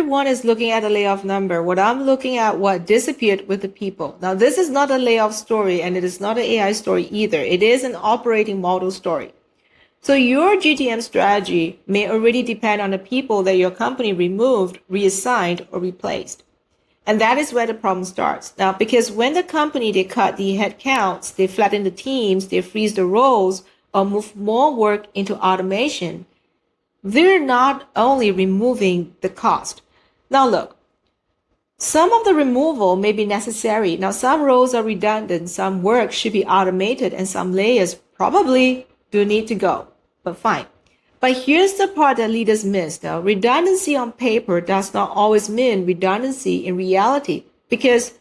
One is looking at the layoff number. What I'm looking at what disappeared with the people. Now, this is not a layoff story and it is not an AI story either. It is an operating model story. So your GTM strategy may already depend on the people that your company removed, reassigned, or replaced. And that is where the problem starts. Now, because when the company, they cut the headcounts, they flatten the teams, they freeze the roles, or move more work into automation, they're not only removing the cost. Now look, some of the removal may be necessary. Now some roles are redundant, some work should be automated, and some layers probably do need to go, but fine. But here's the part that leaders miss. Now, redundancy on paper does not always mean redundancy in reality, because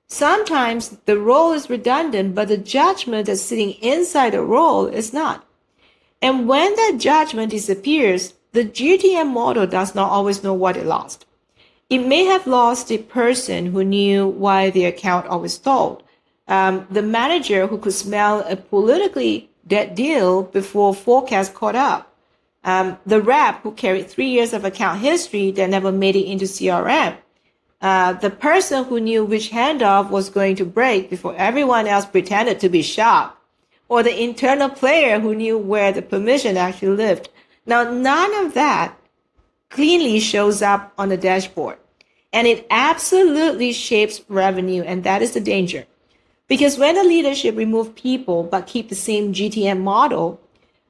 sometimes the role is redundant, but the judgment that's sitting inside the role is not. And when that judgment disappears, the GTM model does not always know what it lost. It may have lost the person who knew why the account always stalled, the manager who could smell a politically dead deal before forecast caught up, the rep who carried 3 years of account history that never made it into CRM, the person who knew which handoff was going to break before everyone else pretended to be shocked, or the internal player who knew where the permission actually lived. Now, none of that cleanly shows up on the dashboard, and it absolutely shapes revenue, and that is the danger. Because when the leadership remove people but keep the same GTM model,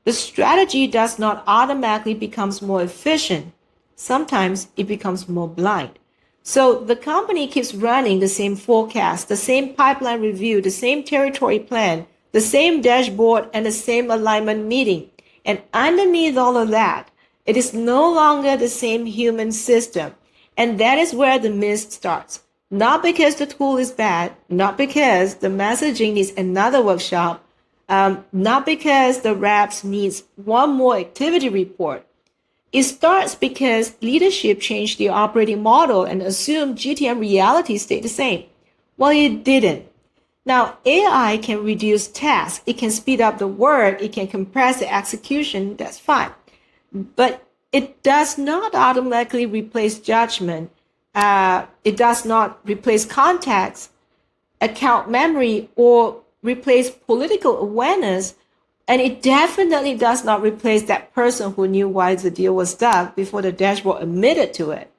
the strategy does not automatically becomes more efficient. Sometimes it becomes more blind. So the company keeps running the same forecast, the same pipeline review, the same territory plan, the same dashboard, and the same alignment meeting. And underneath all of that, it is no longer the same human system. And that is where the miss starts. Not because the tool is bad, not because the messaging needs another workshop, not because the reps needs one more activity report. It starts because leadership changed the operating model and assumed GTM reality stayed the same. Well, it didn't. Now, AI can reduce tasks, it can speed up the work, it can compress the execution, that's fine. But it does not automatically replace judgment. It does not replace context, account memory, or replace political awareness. And it definitely does not replace that person who knew why the deal was stuck before the dashboard admitted to it.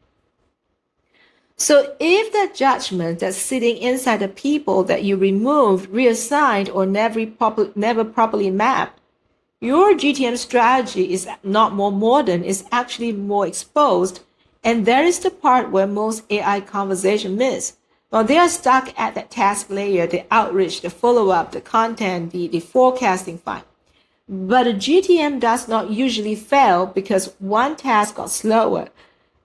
So if that judgment that's sitting inside the people that you removed, reassigned, or never properly mapped, your GTM strategy is not more modern, it's actually more exposed. And that is the part where most AI conversation miss. Well, they are stuck at that task layer, the outreach, the follow-up, the content, the forecasting fine. But a GTM does not usually fail because one task got slower.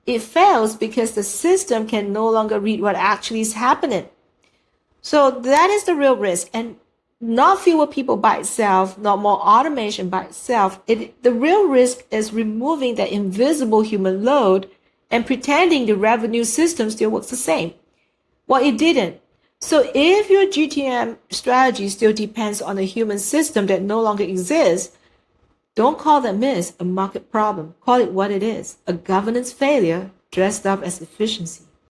It fails because the system can no longer read what actually is happening. So that is the real risk. And not fewer people by itself, not more automation by itself. The real risk is removing the invisible human load and pretending the revenue system still works the same. Well, it didn't. So if your GTM strategy still depends on a human system that no longer exists, don't call that miss a market problem. Call it what it is, a governance failure dressed up as efficiency.